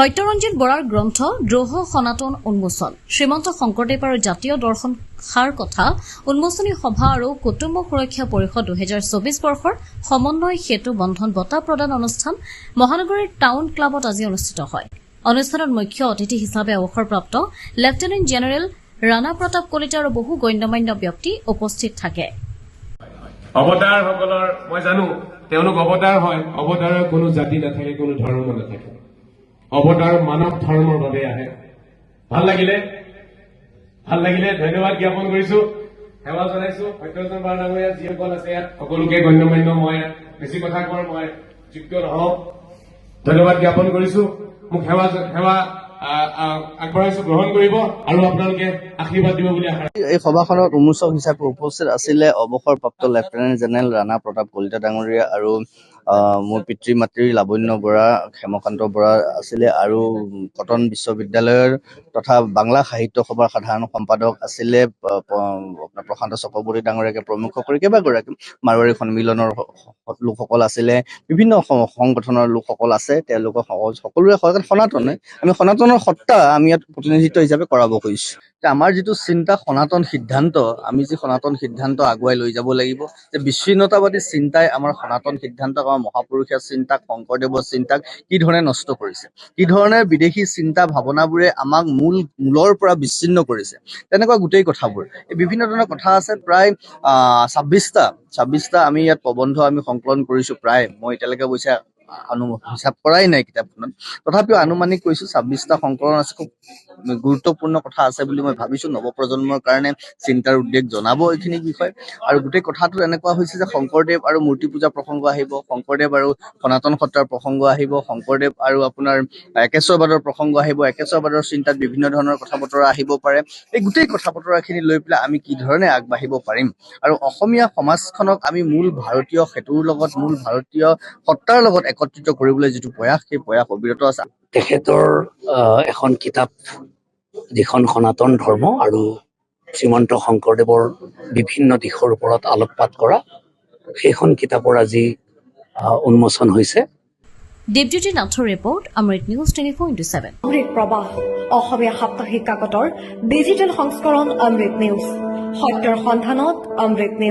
সত্যৰঞ্জিত বৰাৰ গ্ৰন্থ দ্ৰোহ সনাতন উন্মোচন শ্ৰীমন্ত শংকৰদেৱ আৰু জাতীয় দৰ্শন সাৰ কথা উন্মোচনী সভা আৰু কুটুম্ব সুৰক্ষা পৰিষদ 2024 বৰ্ষৰ সমন্বয় সেতু বন্ধন বঁটা প্ৰদান অনুষ্ঠান মহানগৰীৰ টাউন ক্লাবত আজি অনুষ্ঠিত হয়। অনুষ্ঠানত মুখ্য অতিথি হিচাপে অৱসৰপ্ৰাপ্ত লেফটেনেণ্ট জেনেৰেল ৰাণা প্ৰতাপ কলিতা আৰু বহু গণ্যমান্য ব্যক্তি উপস্থিত থাকে। অৱতাৰসকলৰ মই জানো তেওঁলোক অৱতাৰ হয়, অৱতাৰৰ কোনো জাতি নাথাকে, কোনো ধৰ্ম নাথাকে। অৱতাৰ মানৱ ধৰ্মৰ বাবে আহে। ভাল লাগিলে ধন্যবাদ জ্ঞাপন কৰিছো, সেৱা জনাইছো। সত্যৰঞ্জন বৰা ডাঙৰীয়া যিসকল আছে ইয়াত সকলোকে গণ্যমান্য, মই বেছি কথা কোৱাৰ মই যোগ্য নহওঁ। ধন্যবাদ জ্ঞাপন কৰিছো। মোক সেৱা আগবঢ়াইছো, গ্ৰহণ কৰিব আৰু আপোনালোকে আশীৰ্বাদ দিব বুলি আশা ৰাখিছো। এই সভাখনত উন্মোচক হিচাপে উপস্থিত আছিলে অৱসৰপ্ৰাপ্ত লেফটেনেণ্ট জেনেৰেল ৰাণা প্ৰতাপ কলিতা ডাঙৰীয়া আৰু মোৰ পিতৃ মাতৃ লাৱণ্য বৰা, হেমকান্ত বৰা আছিলে আৰু কটন বিশ্ববিদ্যালয়ৰ তথা বাংলা সাহিত্য সভাৰ সাধাৰণ সম্পাদক আছিলে আপোনাৰ প্ৰশান্ত চক্ৰৱৰ্তী ডাঙৰীয়াকে প্ৰমুখ কৰি কেইবাগৰাকী মাৰোৱাৰী সন্মিলনৰ লোকসকল আছিলে, বিভিন্ন সংগঠনৰ লোকসকল আছে। তেওঁলোকৰ সকলোৰে সনাতনে আমি সনাতনৰ সত্তা আমি ইয়াত প্ৰতিনিধিত্ব হিচাপে কৰাব খুজিছো। আমাৰ যিটো চিন্তা সনাতন সিদ্ধান্ত, আমি যি সনাতন সিদ্ধান্ত আগুৱাই লৈ যাব লাগিব, যে বিচ্ছিন্নতাবাদী চিন্তাই আমাৰ সনাতন সিদ্ধান্তক, আমাৰ মহাপুৰুষীয়া চিন্তাক, শংকৰদেৱৰ চিন্তাক কি ধৰণে নষ্ট কৰিছে, কি ধৰণে বিদেশী চিন্তা ভাৱনাবোৰে আমাক মূলৰ পৰা বিচ্ছিন্ন কৰিছে, তেনেকুৱা গোটেই কথাবোৰ। এই বিভিন্ন ধৰণৰ কথা আছে। প্ৰায় 26টা আমি ইয়াত প্ৰবন্ধ আমি সংকলন কৰিছো। প্ৰায় মই এতিয়ালৈকে অৱশ্যে হিচাপ কৰাই নাই কিতাপখনত, তথাপিও আনুমানিক কৈছো 26টা সংকলন আছে। খুব গুৰুত্বপূৰ্ণ কথা আছে বুলি মই ভাবিছো। নৱপ্ৰজন্মৰ কাৰণে চিন্তাৰ উদ্বেগ জনাব এইখিনি বিষয়। আৰু গোটেই কথাটো এনেকুৱা হৈছে যে শংকৰদেৱ আৰু মূৰ্তি পূজা প্ৰসংগ আহিব, শংকৰদেৱ আৰু সনাতন সত্তাৰ প্ৰসংগ আহিব, শংকৰদেৱ আৰু আপোনাৰ একেশ্বৰবাদৰ প্ৰসংগ আহিব, একেশ্বৰবাদৰ চিন্তাত বিভিন্ন ধৰণৰ কথা বতৰা আহিব পাৰে। এই গোটেই কথা বতৰাখিনি লৈ পেলাই আমি কি ধৰণে আগবাঢ়িব পাৰিম আৰু অসমীয়া সমাজখনক আমি মূল ভাৰতীয় সেতুৰ লগত, মূল ভাৰতীয় সত্তাৰ লগত একত্ৰিত কৰিবলৈ যিটো প্ৰয়াস, সেই প্ৰয়াস অবিৰত আছে। তেখেতৰ এখন কিতাপ, যিখন সনাতন ধৰ্ম আৰু শ্ৰীমন্ত শংকৰদেৱৰ বিভিন্ন দিশৰ ওপৰত আলোকপাত কৰা, সেইখন কিতাপৰ আজি উন্মোচন হৈছে। দীপজ্যোতি নাথৰ ৰিপৰ্ট, অমৃত নিউজ 24/7। অমৃত প্ৰবাহ অসমীয়া সাপ্তাহিক কাকতৰ ডিজিটেল সংস্কৰণ অমৃত নিউজ, সত্যৰ সন্ধানত অমৃত নিউজ।